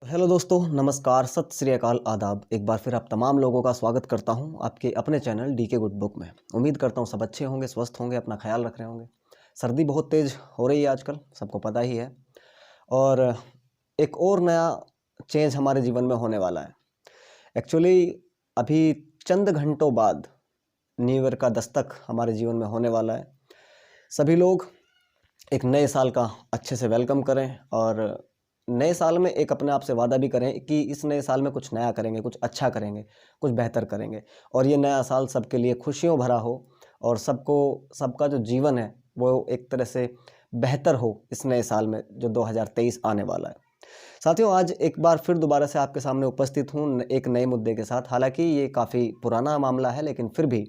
Hello दोस्तों, नमस्कार, सत श्री अकाल, आदाब। एक बार फिर आप तमाम लोगों का स्वागत करता हूं आपके अपने चैनल डीके गुड बुक में। उम्मीद करता हूं सब अच्छे होंगे, स्वस्थ होंगे, अपना ख्याल रख रहे होंगे। सर्दी बहुत तेज़ हो रही है आजकल, सबको पता ही है। और एक और नया चेंज हमारे जीवन में होने वाला है। एक्चुअली अभी चंद घंटों बाद न्यू ईयर का दस्तक हमारे जीवन में होने वाला है। सभी लोग एक नए साल का अच्छे से वेलकम करें और नए साल में एक अपने आप से वादा भी करें कि इस नए साल में कुछ नया करेंगे, कुछ अच्छा करेंगे, कुछ बेहतर करेंगे और ये नया साल सबके लिए खुशियों भरा हो और सबका जो जीवन है वो एक तरह से बेहतर हो इस नए साल में जो 2023 आने वाला है। साथियों, आज एक बार फिर दोबारा से आपके सामने उपस्थित हूँ एक नए मुद्दे के साथ। हालांकि ये काफ़ी पुराना मामला है, लेकिन फिर भी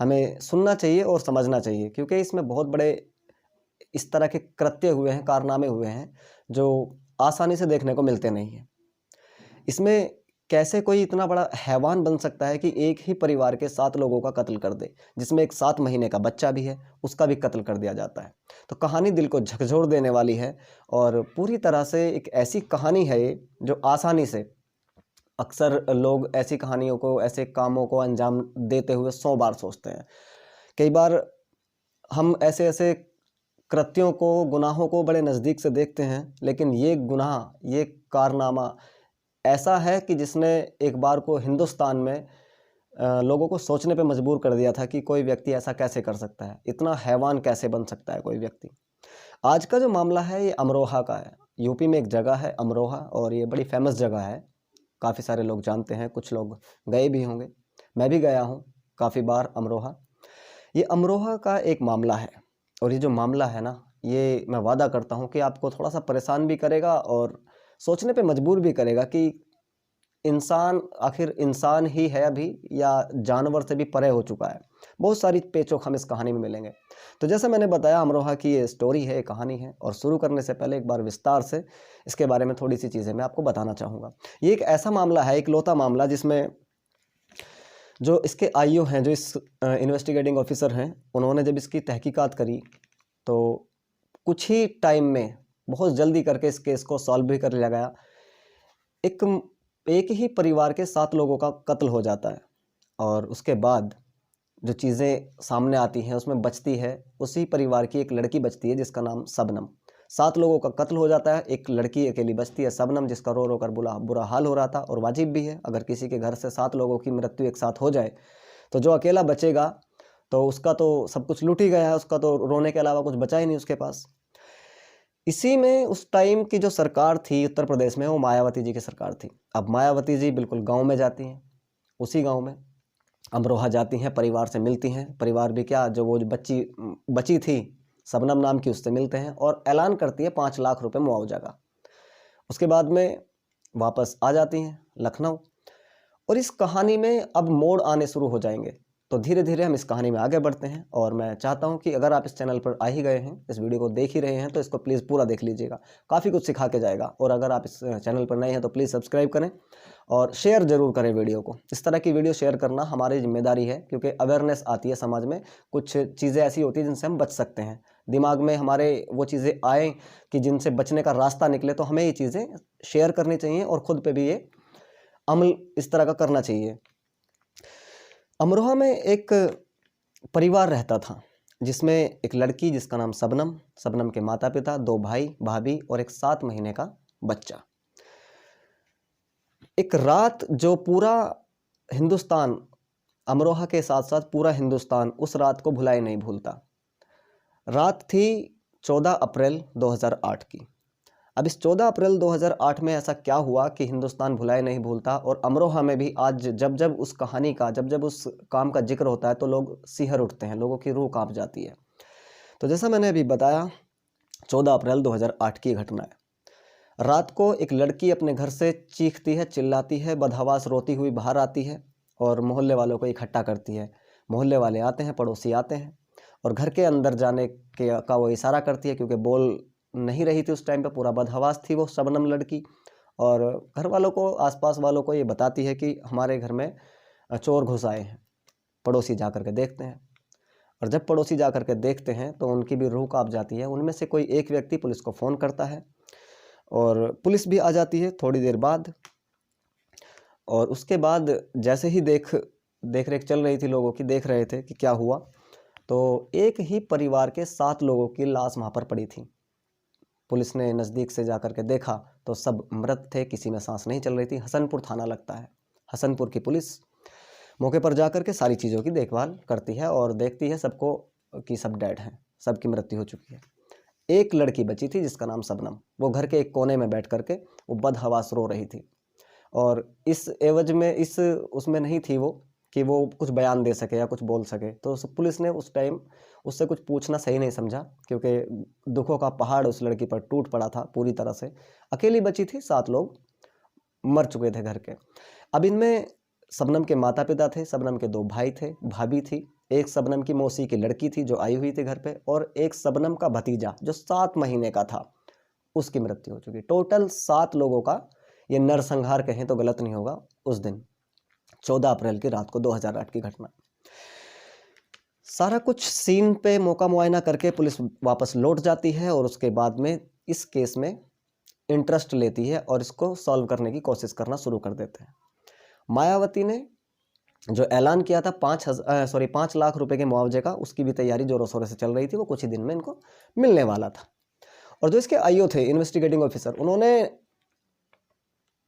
हमें सुनना चाहिए और समझना चाहिए, क्योंकि इसमें बहुत बड़े इस तरह के कृत्य हुए हैं, कारनामे हुए हैं जो आसानी से देखने को मिलते नहीं हैं। इसमें कैसे कोई इतना बड़ा हैवान बन सकता है कि एक ही परिवार के 7 लोगों का कत्ल कर दे, जिसमें एक 7 महीने का बच्चा भी है, उसका भी कत्ल कर दिया जाता है। तो कहानी दिल को झकझोर देने वाली है और पूरी तरह से एक ऐसी कहानी है ये जो आसानी से अक्सर लोग ऐसी कहानियों को, ऐसे कामों को अंजाम देते हुए 100 बार सोचते हैं। कई बार हम ऐसे-ऐसे कृत्यों को, गुनाहों को बड़े नज़दीक से देखते हैं, लेकिन ये गुनाह, ये कारनामा ऐसा है कि जिसने एक बार को हिंदुस्तान में लोगों को सोचने पे मजबूर कर दिया था कि कोई व्यक्ति ऐसा कैसे कर सकता है, इतना हैवान कैसे बन सकता है कोई व्यक्ति। आज का जो मामला है ये अमरोहा का है। यूपी में एक जगह है अमरोहा और ये बड़ी फेमस जगह है। काफ़ी सारे लोग जानते हैं, कुछ लोग गए भी होंगे। मैं भी गया हूँ काफ़ी बार अमरोहा। ये अमरोहा का एक मामला है और ये जो मामला है ना, ये मैं वादा करता हूँ कि आपको थोड़ा-सा परेशान भी करेगा और सोचने पे मजबूर भी करेगा कि इंसान आखिर इंसान ही है अभी या जानवर से भी परे हो चुका है। बहुत सारी पेचोक हम इस कहानी में मिलेंगे। तो जैसे मैंने बताया, अमरोहा की ये स्टोरी है, ये कहानी है और शुरू करने से पहले एक बार विस्तार से इसके बारे में थोड़ी-सी चीज़ें मैं आपको बताना चाहूँगा। ये एक ऐसा मामला है, इकलौता मामला जिसमें जो इसके आईओ हैं, जो इस इन्वेस्टिगेटिंग ऑफिसर हैं, उन्होंने जब इसकी तहकीकात करी तो कुछ ही टाइम में बहुत जल्दी करके इस केस को सॉल्व भी कर लिया गया। एक ही परिवार के 7 लोगों का कत्ल हो जाता है और उसके बाद जो चीज़ें सामने आती हैं उसमें बचती है उसी परिवार की एक लड़की बचती है जिसका नाम शबनम। 7 लोगों का कत्ल हो जाता है, एक लड़की अकेली बचती है शबनम, जिसका रो रो कर बुरा हाल हो रहा था। और वाजिब भी है, अगर किसी के घर से 7 लोगों की मृत्यु एक साथ हो जाए तो जो अकेला बचेगा तो उसका तो सब कुछ लूट ही गया है, उसका तो रोने के अलावा कुछ बचा ही नहीं उसके पास। इसी में उस टाइम की जो सरकार थी उत्तर प्रदेश में, वो मायावती जी की सरकार थी। अब मायावती जी बिल्कुल गाँव में जाती हैं, उसी गाँव में अमरोहा जाती हैं, परिवार से मिलती हैं। परिवार भी क्या, जो वो जो बची थी शबनम नाम की, उससे मिलते हैं और ऐलान करती है 5 लाख रुपए मुआवजा का। उसके बाद में वापस आ जाती हैं लखनऊ और इस कहानी में अब मोड़ आने शुरू हो जाएंगे। तो धीरे धीरे हम इस कहानी में आगे बढ़ते हैं और मैं चाहता हूं कि अगर आप इस चैनल पर आ ही गए हैं, इस वीडियो को देख ही रहे हैं, तो इसको प्लीज़ पूरा देख लीजिएगा, काफ़ी कुछ सिखा के जाएगा। और अगर आप इस चैनल पर नए हैं तो प्लीज़ सब्सक्राइब करें और शेयर ज़रूर करें वीडियो को। इस तरह की वीडियो शेयर करना हमारी जिम्मेदारी है, क्योंकि अवेयरनेस आती है समाज में, कुछ चीज़ें ऐसी होती हैं जिनसे हम बच सकते हैं। दिमाग में हमारे वो चीज़ें आए कि जिनसे बचने का रास्ता निकले, तो हमें ये चीज़ें शेयर करनी चाहिए और ख़ुद पे भी ये अमल इस तरह का करना चाहिए। अमरोहा में एक परिवार रहता था जिसमें एक लड़की जिसका नाम शबनम, शबनम के माता पिता, 2 भाई भाभी और एक 7 महीने का बच्चा। एक रात जो पूरा हिंदुस्तान, अमरोहा के साथ साथ पूरा हिंदुस्तान उस रात को भुलाए नहीं भूलता। रात थी 14 अप्रैल 2008 की। अब इस 14 अप्रैल 2008 में ऐसा क्या हुआ कि हिंदुस्तान भुलाए नहीं भूलता, और अमरोहा में भी आज जब जब उस कहानी का, जब जब उस काम का जिक्र होता है तो लोग सिहर उठते हैं, लोगों की रूह कांप जाती है। तो जैसा मैंने अभी बताया, 14 अप्रैल 2008 की घटना है। रात को एक लड़की अपने घर से चीखती है, चिल्लाती है, बदहवास रोती हुई बाहर आती है और मोहल्ले वालों को इकट्ठा करती है। मोहल्ले वाले आते हैं, पड़ोसी आते हैं और घर के अंदर जाने का वो इशारा करती है, क्योंकि बोल नहीं रही थी उस टाइम पे, पूरा बदहवास थी वो शबनम लड़की। और घर वालों को, आसपास वालों को ये बताती है कि हमारे घर में चोर घुस आए हैं। पड़ोसी जा कर के देखते हैं और जब पड़ोसी जा कर के देखते हैं तो उनकी भी रूह कांप जाती है। उनमें से कोई एक व्यक्ति पुलिस को फ़ोन करता है और पुलिस भी आ जाती है थोड़ी देर बाद। और उसके बाद जैसे ही देख रेख चल रही थी लोगों की, देख रहे थे कि क्या हुआ, तो एक ही परिवार के 7 लोगों की लाश वहाँ पर पड़ी थी। पुलिस ने नज़दीक से जाकर के देखा तो सब मृत थे, किसी में सांस नहीं चल रही थी। हसनपुर थाना लगता है। हसनपुर की पुलिस मौके पर जाकर के सारी चीज़ों की देखभाल करती है और देखती है सबको कि सब डेड हैं, सबकी मृत्यु हो चुकी है। एक लड़की बची थी जिसका नाम शबनम। वो घर के एक कोने में बैठ करके वो बदहवास रो रही थी और इस एवज में इस उसमें नहीं थी वो कि वो कुछ बयान दे सके या कुछ बोल सके। तो पुलिस ने उस टाइम उससे कुछ पूछना सही नहीं समझा, क्योंकि दुखों का पहाड़ उस लड़की पर टूट पड़ा था पूरी तरह से। अकेली बची थी, 7 लोग मर चुके थे घर के। अब इनमें शबनम के माता पिता थे, शबनम के 2 भाई थे, भाभी थी, एक शबनम की मौसी की लड़की थी जो आई हुई थी घर पे, और एक शबनम का भतीजा जो 7 महीने का था, उसकी मृत्यु हो चुकी। टोटल 7 लोगों का ये नरसंहार कहें तो गलत नहीं होगा। उस दिन 14 अप्रैल की रात को 2008 की घटना। सारा कुछ सीन पे मौका मुआयना करके पुलिस वापस लौट जाती है और उसके बाद में इस केस में इंटरेस्ट लेती है और इसको सॉल्व करने की कोशिश करना शुरू कर देते हैं। मायावती ने जो ऐलान किया था 5 लाख रुपए के मुआवजे का, उसकी भी तैयारी जोरों शोरों से चल रही थी। वो कुछ ही दिन में इनको मिलने वाला था। और जो इसके आईओ थे, इन्वेस्टिगेटिंग ऑफिसर, उन्होंने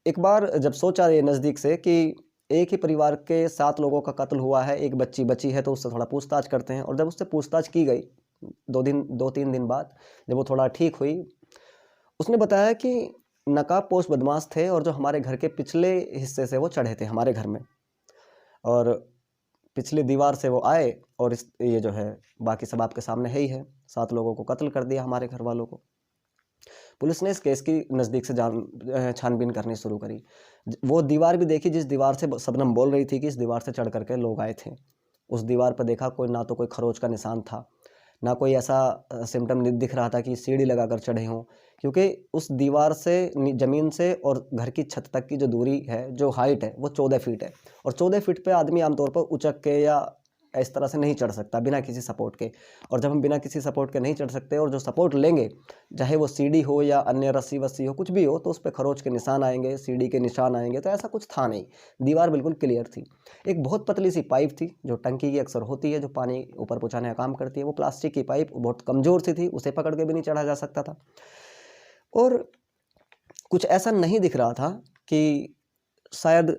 एक बार जब सोचा ये नज़दीक से कि एक ही परिवार के 7 लोगों का कत्ल हुआ है, एक बच्ची बची है, तो उससे थोड़ा पूछताछ करते हैं। और जब उससे पूछताछ की गई 2-3 दिन बाद, जब वो थोड़ा ठीक हुई, उसने बताया कि नकाबपोश बदमाश थे और जो हमारे घर के पिछले हिस्से से वो चढ़े थे हमारे घर में, और पिछली दीवार से वो आए और ये जो है बाकी सब आपके सामने है ही है, 7 लोगों को कत्ल कर दिया, हमारे घर वालों को। पुलिस ने इस केस की नज़दीक से छानबीन करनी शुरू करी। वो दीवार भी देखी जिस दीवार से शबनम बोल रही थी कि इस दीवार से चढ़ करके लोग आए थे। उस दीवार पर देखा, कोई ना तो कोई खरोच का निशान था, ना कोई ऐसा सिम्टम दिख रहा था कि सीढ़ी लगाकर चढ़े हों, क्योंकि उस दीवार से ज़मीन से और घर की छत तक की जो दूरी है, जो हाइट है, वो 14 फीट है। और 14 फीट पे आदमी आमतौर पर उचक के या इस तरह से नहीं चढ़ सकता बिना किसी सपोर्ट के। और जब हम बिना किसी सपोर्ट के नहीं चढ़ सकते और जो सपोर्ट लेंगे, चाहे वो सीढ़ी हो या अन्य रस्सी वस्सी हो, कुछ भी हो, तो उस पर खरोच के निशान आएंगे, सीढ़ी के निशान आएंगे। तो ऐसा कुछ था नहीं, दीवार बिल्कुल क्लियर थी। एक बहुत पतली सी पाइप थी जो टंकी की अक्सर होती है, जो पानी ऊपर पहुँचाने का काम करती है। वो प्लास्टिक की पाइप बहुत कमज़ोर सी थी, उसे पकड़ के भी नहीं चढ़ा जा सकता था। और कुछ ऐसा नहीं दिख रहा था कि शायद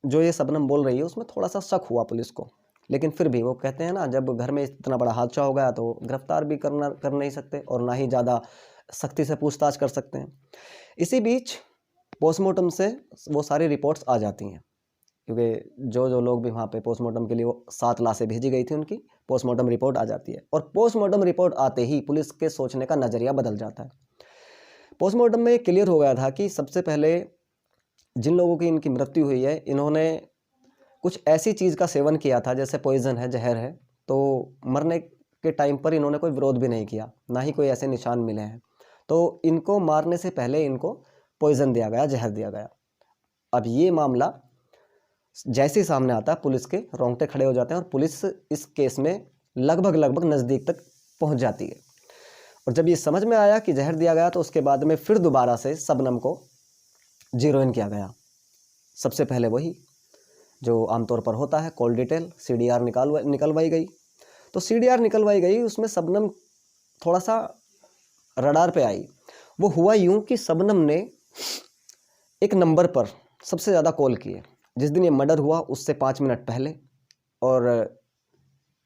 जो ये शबनम बोल रही है उसमें थोड़ा सा शक हुआ पुलिस को। लेकिन फिर भी वो कहते हैं ना, जब घर में इतना बड़ा हादसा हो गया तो गिरफ्तार भी कर नहीं सकते और ना ही ज़्यादा सख्ती से पूछताछ कर सकते हैं। इसी बीच पोस्टमार्टम से वो सारी रिपोर्ट्स आ जाती हैं, क्योंकि जो लोग भी वहाँ पे पोस्टमार्टम के लिए, वो 7 लाशें भेजी गई थी, उनकी पोस्टमार्टम रिपोर्ट आ जाती है। और पोस्टमार्टम रिपोर्ट आते ही पुलिस के सोचने का नज़रिया बदल जाता है। पोस्टमार्टम में क्लियर हो गया था कि सबसे पहले जिन लोगों की इनकी मृत्यु हुई है, इन्होंने कुछ ऐसी चीज़ का सेवन किया था, जैसे पॉइज़न है, जहर है। तो मरने के टाइम पर इन्होंने कोई विरोध भी नहीं किया, ना ही कोई ऐसे निशान मिले हैं। तो इनको मारने से पहले इनको पॉइज़न दिया गया, जहर दिया गया। अब ये मामला जैसे ही सामने आता है, पुलिस के रोंगटे खड़े हो जाते हैं और पुलिस इस केस में लगभग नज़दीक तक पहुंच जाती है। और जब ये समझ में आया कि जहर दिया गया, तो उसके बाद में फिर दोबारा से शबनम को जीरो इन किया गया। सबसे पहले वही जो आमतौर पर होता है, कॉल डिटेल, CDR निकलवाई गई। तो CDR निकलवाई गई, उसमें शबनम थोड़ा सा रडार पे आई। वो हुआ यूं कि शबनम ने एक नंबर पर सबसे ज़्यादा कॉल किए, जिस दिन ये मर्डर हुआ उससे 5 मिनट पहले, और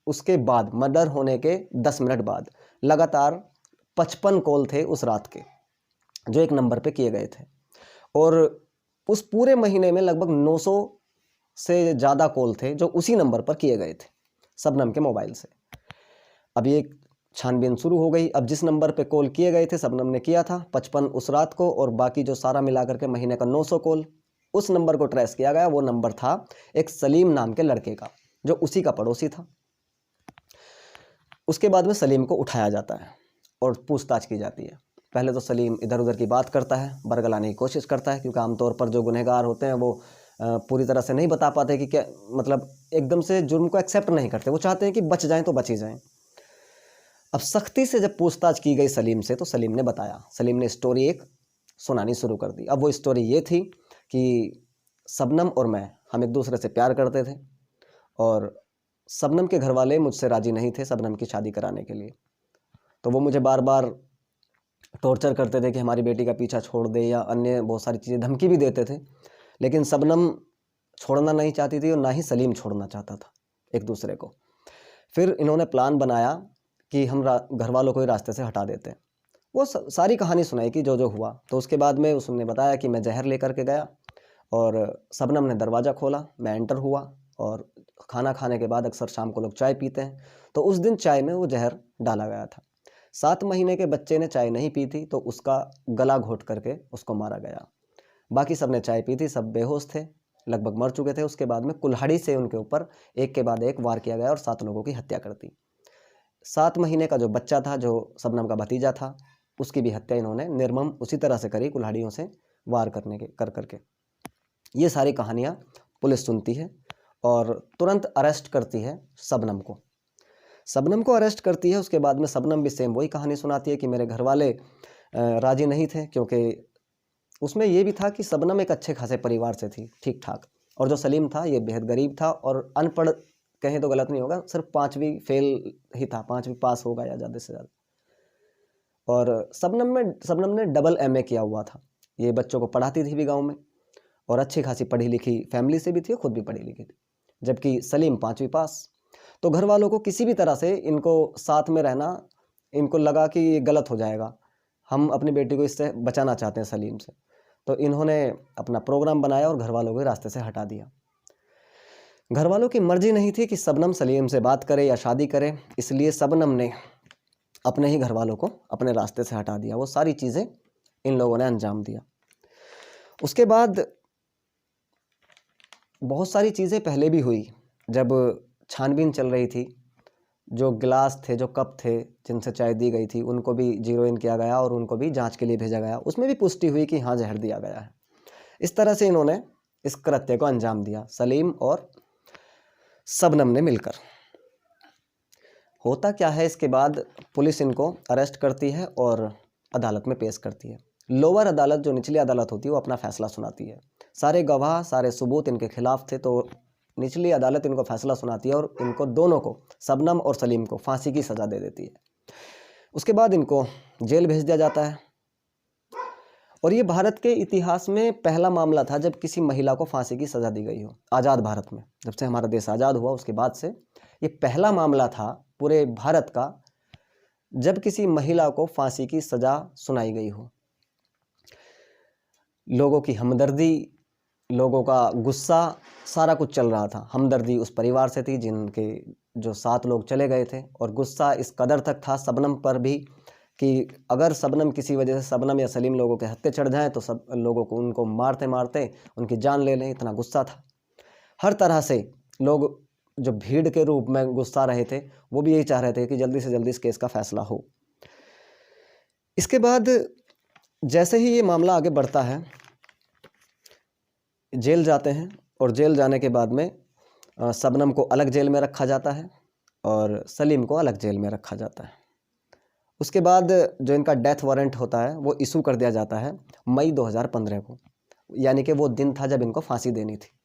उसके बाद मर्डर होने के 10 मिनट बाद लगातार 55 कॉल थे उस रात के, जो एक नंबर पे किए गए थे। और उस पूरे महीने में लगभग 900 से ज़्यादा कॉल थे जो उसी नंबर पर किए गए थे शबनम के मोबाइल से। अब ये छानबीन शुरू हो गई। अब जिस नंबर पे कॉल किए गए थे, शबनम ने किया था 55 उस रात को, और बाकी जो सारा मिलाकर के महीने का 900 कॉल, उस नंबर को ट्रेस किया गया। वो नंबर था एक सलीम नाम के लड़के का, जो उसी का पड़ोसी था। उसके बाद में सलीम को उठाया जाता है और पूछताछ की जाती है। पहले तो सलीम इधर उधर की बात करता है, बरगलाने की कोशिश करता है, क्योंकि आमतौर पर जो गुनहगार होते हैं वो पूरी तरह से नहीं बता पाते कि क्या, मतलब एकदम से जुर्म को एक्सेप्ट नहीं करते। वो चाहते हैं कि बच जाएं तो बच ही जाएं। अब सख्ती से जब पूछताछ की गई सलीम से, तो सलीम ने बताया, सलीम ने स्टोरी एक सुनानी शुरू कर दी। अब वो स्टोरी ये थी कि शबनम और मैं हम एक दूसरे से प्यार करते थे और शबनम के घर वाले मुझसे राज़ी नहीं थे शबनम की शादी कराने के लिए। तो वो मुझे बार बार टॉर्चर करते थे कि हमारी बेटी का पीछा छोड़ दे या अन्य बहुत सारी चीज़ें, धमकी भी देते थे। लेकिन शबनम छोड़ना नहीं चाहती थी और ना ही सलीम छोड़ना चाहता था एक दूसरे को। फिर इन्होंने प्लान बनाया कि हम घर वालों को ही रास्ते से हटा देते हैं। वो सारी कहानी सुनाई कि जो जो हुआ। तो उसके बाद में उसने बताया कि मैं जहर लेकर के गया और शबनम ने दरवाज़ा खोला, मैं एंटर हुआ और खाना खाने के बाद अक्सर शाम को लोग चाय पीते हैं, तो उस दिन चाय में वो जहर डाला गया था। 7 महीने के बच्चे ने चाय नहीं पी थी तो उसका गला घोट करके उसको मारा गया। बाकी सब ने चाय पी थी, सब बेहोश थे, लगभग मर चुके थे। उसके बाद में कुल्हाड़ी से उनके ऊपर एक के बाद एक वार किया गया और 7 लोगों की हत्या कर दी। 7 महीने का जो बच्चा था, जो शबनम का भतीजा था, उसकी भी हत्या इन्होंने निर्मम उसी तरह से करी, कुल्हाड़ियों से वार कर करके। ये सारी कहानियाँ पुलिस सुनती है और तुरंत अरेस्ट करती है शबनम को। शबनम को अरेस्ट करती है। उसके बाद में शबनम भी सेम वही कहानी सुनाती है कि मेरे घर वाले राज़ी नहीं थे, क्योंकि उसमें ये भी था कि शबनम एक अच्छे खासे परिवार से थी, ठीक ठाक, और जो सलीम था ये बेहद गरीब था और अनपढ़ कहें तो गलत नहीं होगा, सिर्फ 5वीं फेल ही था, 5वीं पास होगा या ज़्यादा से ज़्यादा। और शबनम ने डबल MA किया हुआ था। ये बच्चों को पढ़ाती थी भी गाँव में और अच्छी खासी पढ़ी लिखी फैमिली से भी थी, खुद भी पढ़ी लिखी थी, जबकि सलीम 5वीं पास। तो घर वालों को किसी भी तरह से इनको साथ में रहना, इनको लगा कि ये गलत हो जाएगा, हम अपनी बेटी को इससे बचाना चाहते हैं सलीम से। तो इन्होंने अपना प्रोग्राम बनाया और घर वालों को रास्ते से हटा दिया। घर वालों की मर्जी नहीं थी कि शबनम सलीम से बात करे या शादी करे, इसलिए शबनम ने अपने ही घर वालों को अपने रास्ते से हटा दिया। वो सारी चीज़ें इन लोगों ने अंजाम दिया। उसके बाद बहुत सारी चीज़ें पहले भी हुई। जब छानबीन चल रही थी, जो गिलास थे, जो कप थे जिनसे चाय दी गई थी, उनको भी जीरो इन किया गया और उनको भी जांच के लिए भेजा गया। उसमें भी पुष्टि हुई कि हाँ, जहर दिया गया है। इस तरह से इन्होंने इस कृत्य को अंजाम दिया, सलीम और शबनम ने मिलकर। होता क्या है, इसके बाद पुलिस इनको अरेस्ट करती है और अदालत में पेश करती है। लोअर अदालत, जो निचली अदालत होती है, वो अपना फैसला सुनाती है। सारे गवाह, सारे सबूत इनके खिलाफ थे, तो निचली अदालत इनको फैसला सुनाती है और इनको दोनों को, शबनम और सलीम को, फांसी की सज़ा दे देती है। उसके बाद इनको जेल भेज दिया जाता है। और ये भारत के इतिहास में पहला मामला था जब किसी महिला को फांसी की सज़ा दी गई हो। आज़ाद भारत में, जब से हमारा देश आज़ाद हुआ उसके बाद से ये पहला मामला था पूरे भारत का जब किसी महिला को फांसी की सज़ा सुनाई गई हो। लोगों की हमदर्दी, लोगों का गुस्सा, सारा कुछ चल रहा था। हमदर्दी उस परिवार से थी जिनके जो 7 लोग चले गए थे, और गुस्सा इस कदर तक था शबनम पर भी कि अगर शबनम किसी वजह से शबनम या सलीम लोगों के हत्थे चढ़ जाएं तो सब लोगों को उनको मारते मारते उनकी जान ले लें, इतना गुस्सा था। हर तरह से लोग जो भीड़ के रूप में गुस्सा रहे थे, वो भी यही चाह रहे थे कि जल्दी से जल्दी इस केस का फैसला हो। इसके बाद जैसे ही ये मामला आगे बढ़ता है, जेल जाते हैं और जेल जाने के बाद में शबनम को अलग जेल में रखा जाता है और सलीम को अलग जेल में रखा जाता है। उसके बाद जो इनका डेथ वारंट होता है वो इशू कर दिया जाता है मई 2015 को, यानी कि वो दिन था जब इनको फांसी देनी थी।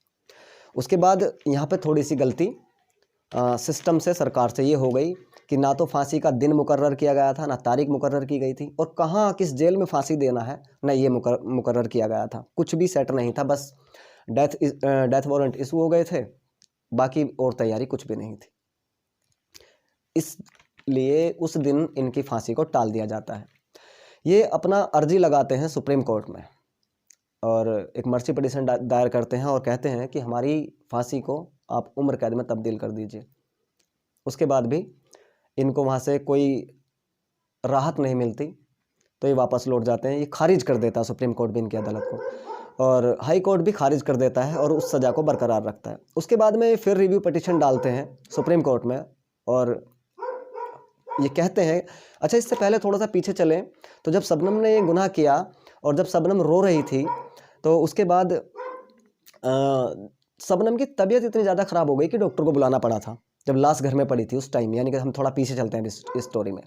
उसके बाद यहाँ पे थोड़ी सी गलती सिस्टम से, सरकार से ये हो गई कि ना तो फांसी का दिन मुकर्रर किया गया था, ना तारीख मुकर्रर की गई थी, और कहाँ किस जेल में फांसी देना है ना ये मुकर्रर किया गया था। कुछ भी सेट नहीं था, बस डेथ वारंट इशू हो गए थे, बाकी और तैयारी कुछ भी नहीं थी। इसलिए उस दिन इनकी फांसी को टाल दिया जाता है। ये अपना अर्जी लगाते हैं सुप्रीम कोर्ट में और एक मर्सी पिटीशन दायर करते हैं और कहते हैं कि हमारी फांसी को आप उम्र कैद में तब्दील कर दीजिए। उसके बाद भी इनको वहाँ से कोई राहत नहीं मिलती, तो ये वापस लौट जाते हैं। ये खारिज कर देता है सुप्रीम कोर्ट भी इनकी अदालत को, और हाई कोर्ट भी खारिज कर देता है और उस सज़ा को बरकरार रखता है। उसके बाद में फिर रिव्यू पिटीशन डालते हैं सुप्रीम कोर्ट में और ये कहते हैं, अच्छा इससे पहले थोड़ा सा पीछे चलें, तो जब शबनम ने ये गुनाह किया और जब शबनम रो रही थी, तो उसके बाद शबनम की तबीयत इतनी ज़्यादा ख़राब हो गई कि डॉक्टर को बुलाना पड़ा था जब लाश घर में पड़ी थी उस टाइम, यानी कि हम थोड़ा पीछे चलते हैं इस स्टोरी में।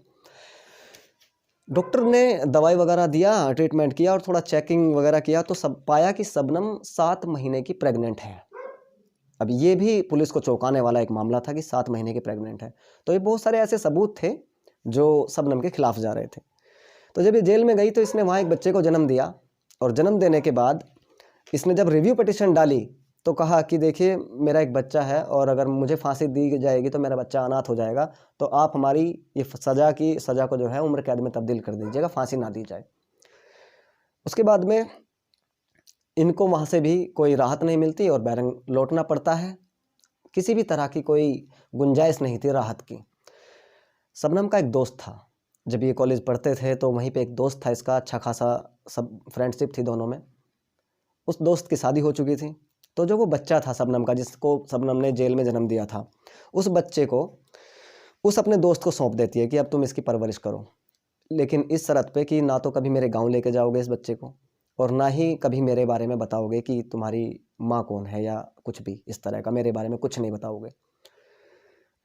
डॉक्टर ने दवाई वगैरह दिया, ट्रीटमेंट किया और थोड़ा चेकिंग वगैरह किया तो सब पाया कि शबनम 7 महीने की प्रेग्नेंट है। अब ये भी पुलिस को चौंकाने वाला एक मामला था कि 7 महीने की प्रेग्नेंट है। तो ये बहुत सारे ऐसे सबूत थे जो शबनम के खिलाफ जा रहे थे। तो जब ये जेल में गई तो इसने वहाँ एक बच्चे को जन्म दिया और जन्म देने के बाद इसने जब रिव्यू पिटिशन डाली तो कहा कि देखिए मेरा एक बच्चा है और अगर मुझे फांसी दी जाएगी तो मेरा बच्चा अनाथ हो जाएगा, तो आप हमारी ये सज़ा को जो है उम्र कैद में तब्दील कर दीजिएगा, फांसी ना दी जाए। उसके बाद में इनको वहाँ से भी कोई राहत नहीं मिलती और बैरंग लौटना पड़ता है। किसी भी तरह की कोई गुंजाइश नहीं थी राहत की। शबनम का एक दोस्त था, जब ये कॉलेज पढ़ते थे तो वहीं पे एक दोस्त था इसका, अच्छा खासा सब फ्रेंडशिप थी दोनों में। उस दोस्त की शादी हो चुकी थी, तो जो वो बच्चा था शबनम का, जिसको शबनम ने जेल में जन्म दिया था, उस बच्चे को उस अपने दोस्त को सौंप देती है कि अब तुम इसकी परवरिश करो, लेकिन इस शर्त पे कि ना तो कभी मेरे गांव लेके जाओगे इस बच्चे को और ना ही कभी मेरे बारे में बताओगे कि तुम्हारी माँ कौन है या कुछ भी इस तरह का, मेरे बारे में कुछ नहीं बताओगे।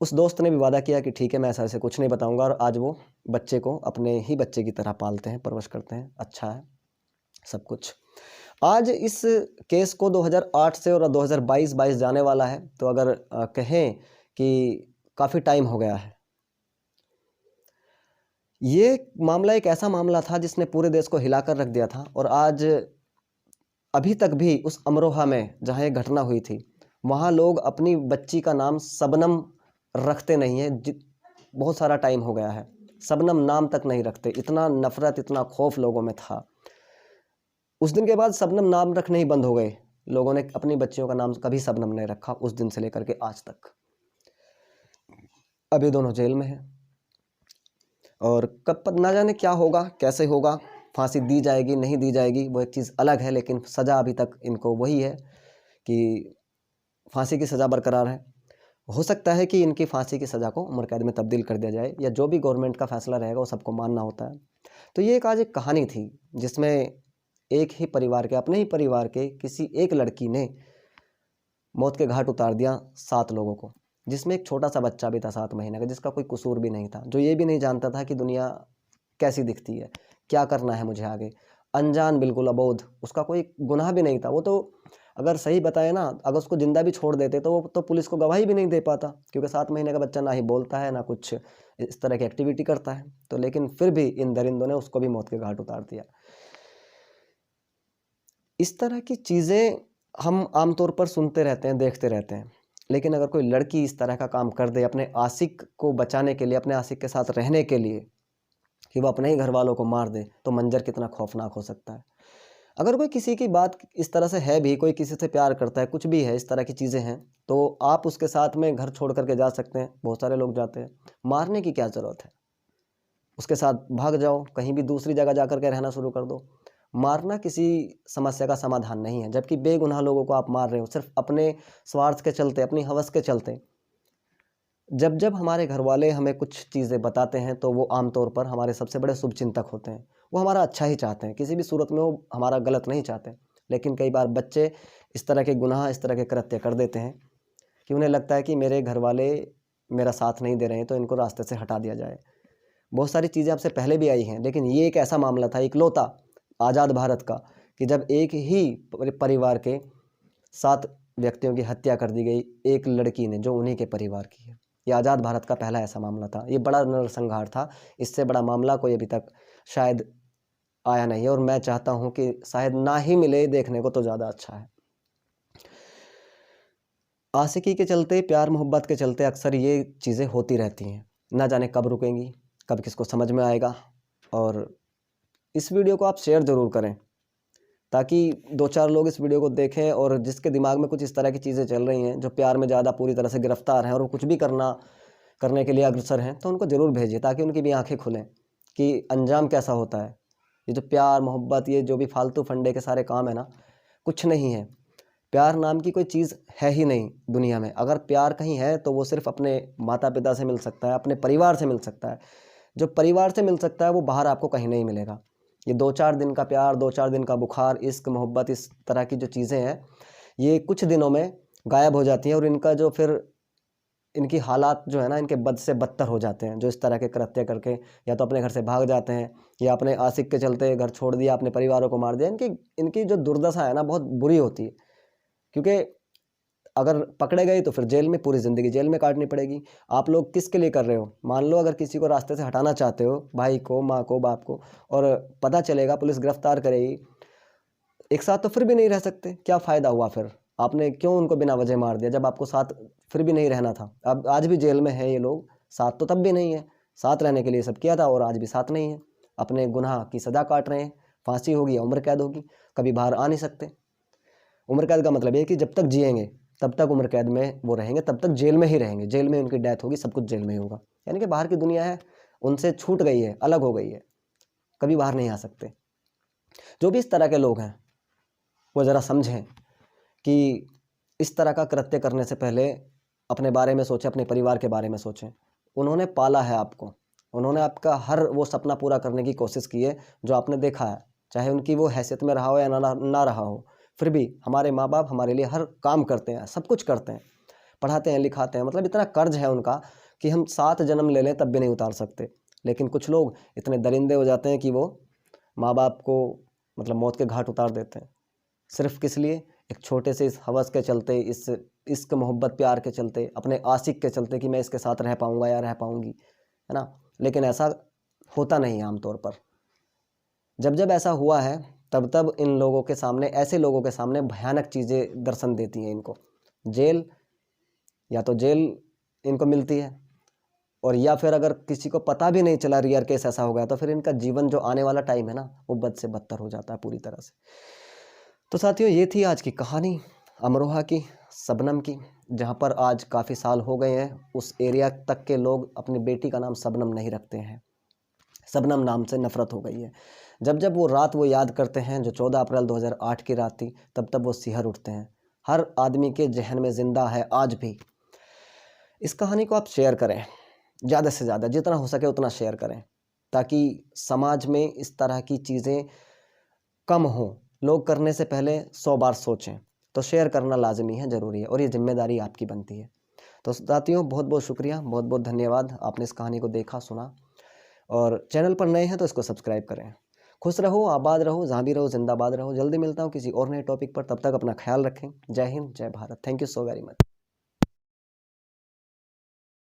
उस दोस्त ने भी वादा किया कि ठीक है मैं ऐसा कुछ नहीं बताऊंगा और आज वो बच्चे को अपने ही बच्चे की तरह पालते हैं, परवरिश करते हैं, अच्छा है सब कुछ। आज इस केस को 2008 से और 2022 जाने वाला है, तो अगर कहें कि काफ़ी टाइम हो गया है। ये मामला एक ऐसा मामला था जिसने पूरे देश को हिलाकर रख दिया था और आज अभी तक भी उस अमरोहा में जहाँ ये घटना हुई थी वहाँ लोग अपनी बच्ची का नाम शबनम रखते नहीं हैं। बहुत सारा टाइम हो गया है, शबनम नाम तक नहीं रखते। इतना नफरत, इतना खौफ लोगों में था। उस दिन के बाद शबनम नाम रखने ही बंद हो गए। लोगों ने अपनी बच्चियों का नाम कभी शबनम नहीं रखा उस दिन से लेकर के आज तक। अब ये दोनों जेल में हैं और कब ना जाने क्या होगा, कैसे होगा, फांसी दी जाएगी नहीं दी जाएगी वो एक चीज़ अलग है, लेकिन सज़ा अभी तक इनको वही है कि फांसी की सज़ा बरकरार है। हो सकता है कि इनकी फांसी की सज़ा को उम्र कैद में तब्दील कर दिया जाए या जो भी गवर्नमेंट का फैसला रहेगा वो सबको मानना होता है। तो ये आज एक कहानी थी जिसमें एक ही परिवार के, अपने ही परिवार के किसी एक लड़की ने मौत के घाट उतार दिया 7 लोगों को, जिसमें एक छोटा सा बच्चा भी था 7 महीने का, जिसका कोई कसूर भी नहीं था, जो ये भी नहीं जानता था कि दुनिया कैसी दिखती है, क्या करना है मुझे आगे। अनजान, बिल्कुल अबोध, उसका कोई गुनाह भी नहीं था। वो तो अगर सही बताए ना, अगर उसको जिंदा भी छोड़ देते तो वो तो पुलिस को गवाही भी नहीं दे पाता, क्योंकि 7 महीने का बच्चा ना ही बोलता है ना कुछ इस तरह की एक्टिविटी करता है। तो लेकिन फिर भी इन दरिंदों ने उसको भी मौत के घाट उतार दिया। इस तरह की चीज़ें हम आमतौर पर सुनते रहते हैं, देखते रहते हैं, लेकिन अगर कोई लड़की इस तरह का काम कर दे अपने आशिक को बचाने के लिए, अपने आशिक के साथ रहने के लिए, कि वो अपने ही घर वालों को मार दे, तो मंजर कितना खौफनाक हो सकता है। अगर कोई किसी की बात इस तरह से है भी, कोई किसी से प्यार करता है, कुछ भी है, इस तरह की चीज़ें हैं, तो आप उसके साथ में घर छोड़ करके जा सकते हैं। बहुत सारे लोग जाते हैं। मारने की क्या ज़रूरत है? उसके साथ भाग जाओ, कहीं भी दूसरी जगह जा कर के रहना शुरू कर दो। मारना किसी समस्या का समाधान नहीं है, जबकि बेगुनाह लोगों को आप मार रहे हो सिर्फ अपने स्वार्थ के चलते, अपनी हवस के चलते। जब जब हमारे घर वाले हमें कुछ चीज़ें बताते हैं तो वो आमतौर पर हमारे सबसे बड़े शुभचिंतक होते हैं। वो हमारा अच्छा ही चाहते हैं, किसी भी सूरत में वो हमारा गलत नहीं चाहते। लेकिन कई बार बच्चे इस तरह के गुनाह, इस तरह के कृत्य कर देते हैं कि उन्हें लगता है कि मेरे घर वाले मेरा साथ नहीं दे रहे हैं तो इनको रास्ते से हटा दिया जाए। बहुत सारी चीज़ें आपसे पहले भी आई हैं, लेकिन ये एक ऐसा मामला था इकलौता आज़ाद भारत का कि जब एक ही परिवार के 7 व्यक्तियों की हत्या कर दी गई, एक लड़की ने, जो उन्हीं के परिवार की है। ये आज़ाद भारत का पहला ऐसा मामला था। ये बड़ा नरसंहार था। इससे बड़ा मामला कोई अभी तक शायद आया नहीं है और मैं चाहता हूँ कि शायद ना ही मिले देखने को, तो ज़्यादा अच्छा है। आशिकी के चलते, प्यार मोहब्बत के चलते अक्सर ये चीज़ें होती रहती हैं। ना जाने कब रुकेंगी, कब किसको समझ में आएगा। और इस वीडियो को आप शेयर ज़रूर करें ताकि 2-4 लोग इस वीडियो को देखें और जिसके दिमाग में कुछ इस तरह की चीज़ें चल रही हैं, जो प्यार में ज़्यादा पूरी तरह से गिरफ्तार हैं और वो कुछ भी करने के लिए अग्रसर हैं, तो उनको ज़रूर भेजिए ताकि उनकी भी आंखें खुलें कि अंजाम कैसा होता है। ये जो प्यार मोहब्बत, ये जो भी फालतू फंडे के सारे काम है ना, कुछ नहीं है। प्यार नाम की कोई चीज़ है ही नहीं दुनिया में। अगर प्यार कहीं है तो वो सिर्फ अपने माता पिता से मिल सकता है, अपने परिवार से मिल सकता है। जो परिवार से मिल सकता है वो बाहर आपको कहीं नहीं मिलेगा। ये 2-4 दिन का प्यार, 2-4 दिन का बुखार, इश्क, मोहब्बत, इस तरह की जो चीज़ें हैं, ये कुछ दिनों में गायब हो जाती हैं और इनका जो फिर इनकी हालात जो है ना इनके बद से बदतर हो जाते हैं, जो इस तरह के कृत्य करके या तो अपने घर से भाग जाते हैं या अपने आशिक के चलते घर छोड़ दिया, अपने परिवारों को मार दिया। इनकी इनकी जो दुर्दशा है ना बहुत बुरी होती है, क्योंकि अगर पकड़े गए तो फिर जेल में, पूरी ज़िंदगी जेल में काटनी पड़ेगी। आप लोग किसके लिए कर रहे हो? मान लो अगर किसी को रास्ते से हटाना चाहते हो, भाई को, माँ को, बाप को, और पता चलेगा, पुलिस गिरफ्तार करेगी, एक साथ तो फिर भी नहीं रह सकते। क्या फ़ायदा हुआ फिर? आपने क्यों उनको बिना वजह मार दिया जब आपको साथ फिर भी नहीं रहना था? अब आज भी जेल में है ये लोग, साथ तो तब भी नहीं है, साथ रहने के लिए सब किया था और आज भी साथ नहीं है। अपने गुनाह की सज़ा काट रहे हैं, फांसी होगी या उम्र कैद होगी, कभी बाहर आ नहीं सकते। उम्र कैद का मतलब ये है कि जब तक जिएंगे तब तक उम्र कैद में वो रहेंगे, तब तक जेल में ही रहेंगे, जेल में उनकी डेथ होगी, सब कुछ जेल में ही होगा। यानी कि बाहर की दुनिया है उनसे छूट गई है, अलग हो गई है, कभी बाहर नहीं आ सकते। जो भी इस तरह के लोग हैं वो ज़रा समझें कि इस तरह का कृत्य करने से पहले अपने बारे में सोचें, अपने परिवार के बारे में सोचें। उन्होंने पाला है आपको, उन्होंने आपका हर वो सपना पूरा करने की कोशिश की है जो आपने देखा है, चाहे उनकी वो हैसियत में रहा हो या ना रहा हो। फिर भी हमारे माँ बाप हमारे लिए हर काम करते हैं, सब कुछ करते हैं, पढ़ाते हैं, लिखाते हैं, मतलब इतना कर्ज है उनका कि हम 7 जन्म ले लें तब भी नहीं उतार सकते। लेकिन कुछ लोग इतने दरिंदे हो जाते हैं कि वो माँ बाप को मतलब मौत के घाट उतार देते हैं, सिर्फ किस लिए? एक छोटे से इस हवस के चलते, इस इश्क मोहब्बत प्यार के चलते, अपने आशिक के चलते कि मैं इसके साथ रह पाऊंगा या रह पाऊंगी, है ना। लेकिन ऐसा होता नहीं है आमतौर पर। जब जब ऐसा हुआ है तब तब इन लोगों के सामने, ऐसे लोगों के सामने भयानक चीज़ें दर्शन देती हैं इनको। जेल, या तो जेल इनको मिलती है, और या फिर अगर किसी को पता भी नहीं चला, रियल केस ऐसा हो गया, तो फिर इनका जीवन जो आने वाला टाइम है ना वो बद से बदतर हो जाता है पूरी तरह से। तो साथियों ये थी आज की कहानी अमरोहा की, शबनम की, जहाँ पर आज काफ़ी साल हो गए हैं उस एरिया तक के लोग अपनी बेटी का नाम शबनम नहीं रखते हैं, शबनम नाम से नफरत हो गई है। जब जब वो रात वो याद करते हैं जो 14 अप्रैल 2008 की रात थी, तब तब वो सिहर उठते हैं। हर आदमी के जहन में ज़िंदा है आज भी। इस कहानी को आप शेयर करें, ज़्यादा से ज़्यादा, जितना हो सके उतना शेयर करें, ताकि समाज में इस तरह की चीज़ें कम हों। लोग करने से पहले 100 बार सोचें। तो शेयर करना लाजमी है, ज़रूरी है, और ये जिम्मेदारी आपकी बनती है। तो साथियों बहुत बहुत शुक्रिया, बहुत बहुत धन्यवाद, आपने इस कहानी को देखा, सुना, और चैनल पर नए हैं तो इसको सब्सक्राइब करें। खुश रहो, आबाद रहो, जहाँ भी रहो जिंदाबाद रहो। जल्दी मिलता हूँ किसी और नए टॉपिक पर, तब तक अपना ख्याल रखें। जय हिंद, जय Bharat. Thank you so very much.